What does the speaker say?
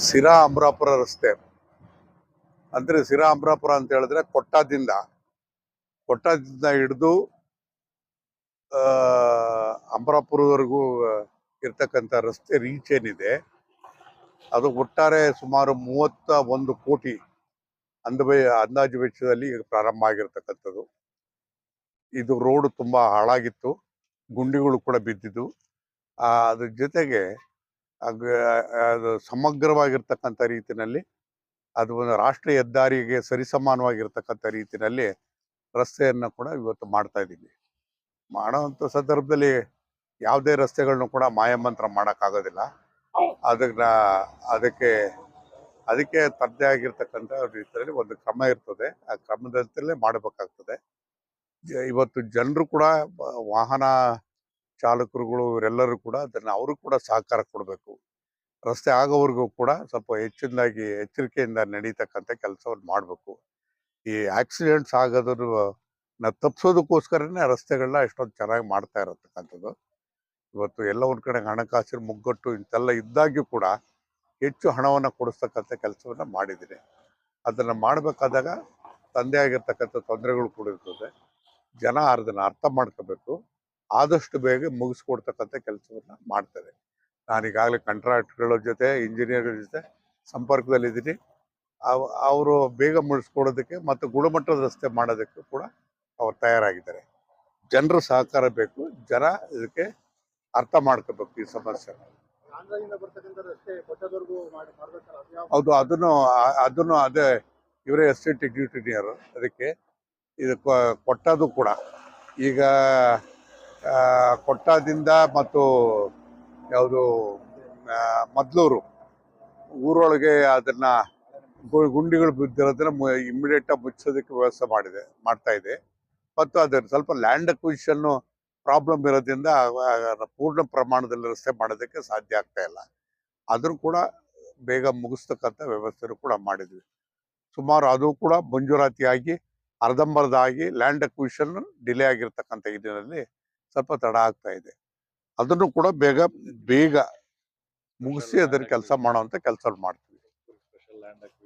ಸಿರಾ ಅಮರಾಪುರ ರಸ್ತೆ ಅಂದ್ರೆ ಸಿರಾ ಅಮರಾಪುರ ಅಂತ ಹೇಳಿದ್ರೆ ಕೊಟ್ಟದಿಂದ ಹಿಡಿದು ಅಮರಾಪುರವರೆಗೂ ಇರ್ತಕ್ಕಂಥ ರಸ್ತೆ ರೀಚ್ ಏನಿದೆ ಅದು ಒಟ್ಟಾರೆ ಸುಮಾರು 31 ಕೋಟಿ ಅಂದಾಜು ವೆಚ್ಚದಲ್ಲಿ ಪ್ರಾರಂಭ ಆಗಿರ್ತಕ್ಕಂಥದ್ದು. ಇದು ರೋಡ್ ತುಂಬಾ ಹಾಳಾಗಿತ್ತು, ಗುಂಡಿಗಳು ಕೂಡ ಬಿದ್ದಿದ್ದು. ಅದ್ರ ಜೊತೆಗೆ ಅದು ಸಮಗ್ರವಾಗಿರ್ತಕ್ಕಂಥ ರೀತಿಯಲ್ಲಿ ಅದು ಒಂದು ರಾಷ್ಟ್ರೀಯ ಹೆದ್ದಾರಿಗೆ ಸರಿಸಮಾನವಾಗಿರ್ತಕ್ಕಂಥ ರೀತಿಯಲ್ಲಿ ರಸ್ತೆಯನ್ನು ಕೂಡ ಇವತ್ತು ಮಾಡ್ತಾ ಇದ್ದೀವಿ. ಮಾಡೋವಂಥ ಸಂದರ್ಭದಲ್ಲಿ ಯಾವುದೇ ರಸ್ತೆಗಳನ್ನು ಕೂಡ ಮಾಯಮಂತ್ರ ಮಾಡೋಕ್ಕಾಗೋದಿಲ್ಲ. ಅದಕ್ಕೆ ತದ್ದೇ ಆಗಿರ್ತಕ್ಕಂಥ ರೀತಿಯಲ್ಲಿ ಒಂದು ಕ್ರಮ ಇರ್ತದೆ. ಆ ಕ್ರಮದಂತೆಯೇ ಮಾಡಬೇಕಾಗ್ತದೆ. ಇವತ್ತು ಜನರು ಕೂಡ ವಾಹನ ಚಾಲಕರುಗಳು ಇವರೆಲ್ಲರೂ ಕೂಡ ಅವರು ಕೂಡ ಸಹಕಾರ ಕೊಡಬೇಕು. ರಸ್ತೆ ಆಗೋವರೆಗೂ ಕೂಡ ಸ್ವಲ್ಪ ಎಚ್ಚರಿಕೆಯಿಂದ ನಡೀತಕ್ಕಂಥ ಕೆಲಸವನ್ನು ಮಾಡಬೇಕು. ಈ ಆಕ್ಸಿಡೆಂಟ್ಸ್ ಆಗೋದನ್ನ ತಪ್ಪಿಸೋದಕ್ಕೋಸ್ಕರನೇ ರಸ್ತೆಗಳನ್ನ ಎಷ್ಟೊಂದು ಚೆನ್ನಾಗಿ ಮಾಡ್ತಾ ಇರತಕ್ಕಂಥದ್ದು. ಇವತ್ತು ಎಲ್ಲ ಒಂದು ಕಡೆ ಹಣಕಾಸಿನ ಮುಗ್ಗಟ್ಟು ಇಂತೆಲ್ಲ ಇದ್ದಾಗ್ಯೂ ಕೂಡ ಹೆಚ್ಚು ಹಣವನ್ನು ಕೊಡಿಸ್ತಕ್ಕಂಥ ಕೆಲಸವನ್ನು ಮಾಡಿದ್ದೀನಿ. ಅದನ್ನು ಮಾಡಬೇಕಾದಾಗ ತಂದೆ ಆಗಿರ್ತಕ್ಕಂಥ ತೊಂದರೆಗಳು ಕೂಡ ಇರ್ತದೆ. ಜನ ಅದನ್ನು ಅರ್ಥ ಮಾಡ್ಕೋಬೇಕು. ಆದಷ್ಟು ಬೇಗ ಮುಗಿಸ್ಕೊಡ್ತಕ್ಕಂಥ ಕೆಲಸವನ್ನು ಮಾಡ್ತಾರೆ. ನಾನೀಗಾಗಲೇ ಕಾಂಟ್ರಾಕ್ಟ್ಗಳ ಜೊತೆ ಇಂಜಿನಿಯರ್ಗಳ ಜೊತೆ ಸಂಪರ್ಕದಲ್ಲಿದ್ದೀನಿ. ಅವರು ಬೇಗ ಮುಗಿಸ್ಕೊಡೋದಕ್ಕೆ ಮತ್ತು ಗುಣಮಟ್ಟದ ರಸ್ತೆ ಮಾಡೋದಕ್ಕೆ ಕೂಡ ಅವ್ರು ತಯಾರಾಗಿದ್ದಾರೆ. ಜನರ ಸಹಕಾರ ಬೇಕು. ಜನ ಇದಕ್ಕೆ ಅರ್ಥ ಮಾಡ್ಕೋಬೇಕು ಈ ಸಮಸ್ಯೆ. ಹೌದು, ಅದನ್ನು ಅದೇ ಇವರೇ ಎಸ್ಟೇಟ್ ಎಕ್ಸಿಕ್ಯೂಟಿವ್ ಅದಕ್ಕೆ ಇದು ಕೊಟ್ಟದು ಕೂಡ ಈಗ ಕೊಟ್ಟದಿಂದ ಮತ್ತು ಯಾವುದು ಮದ್ಲೂರು ಊರೊಳಗೆ ಅದನ್ನ ಗುಂಡಿಗಳು ಬಿದ್ದಿರೋದನ್ನ ಇಮ್ಮಿಡಿಯೇಟ್ ಆಗಿ ಮುಚ್ಚೋದಕ್ಕೆ ವ್ಯವಸ್ಥೆ ಮಾಡ್ತಾ ಇದೆ. ಮತ್ತು ಅದನ್ನ ಸ್ವಲ್ಪ ಲ್ಯಾಂಡ್ ಅಕ್ವಿಸಿಷನ್ ಪ್ರಾಬ್ಲಮ್ ಇರೋದ್ರಿಂದ ಪೂರ್ಣ ಪ್ರಮಾಣದಲ್ಲಿ ರಸ್ತೆ ಮಾಡೋದಕ್ಕೆ ಸಾಧ್ಯ ಆಗ್ತಾ ಇಲ್ಲ. ಅದನ್ನು ಕೂಡ ಬೇಗ ಮುಗಿಸ್ತಕ್ಕಂಥ ವ್ಯವಸ್ಥೆನೂ ಕೂಡ ಮಾಡಿದ್ವಿ. ಸುಮಾರು ಅದು ಕೂಡ ಮಂಜೂರಾತಿಯಾಗಿ ಅರ್ಧಂಬರ್ಧ ಆಗಿ ಲ್ಯಾಂಡ್ ಅಕ್ವಿಸಿಷನ್ ಡಿಲೇ ಆಗಿರ್ತಕ್ಕಂಥ ಇದರಲ್ಲಿ ಸ್ವಲ್ಪ ತಡ ಆಗ್ತಾ ಇದೆ. ಅದನ್ನು ಕೂಡ ಬೇಗ ಮುಗಿಸಿ ಅದನ್ನ ಕೆಲಸ ಮಾಡುವಂತ ಕೆಲಸ ಮಾಡ್ತೀವಿ.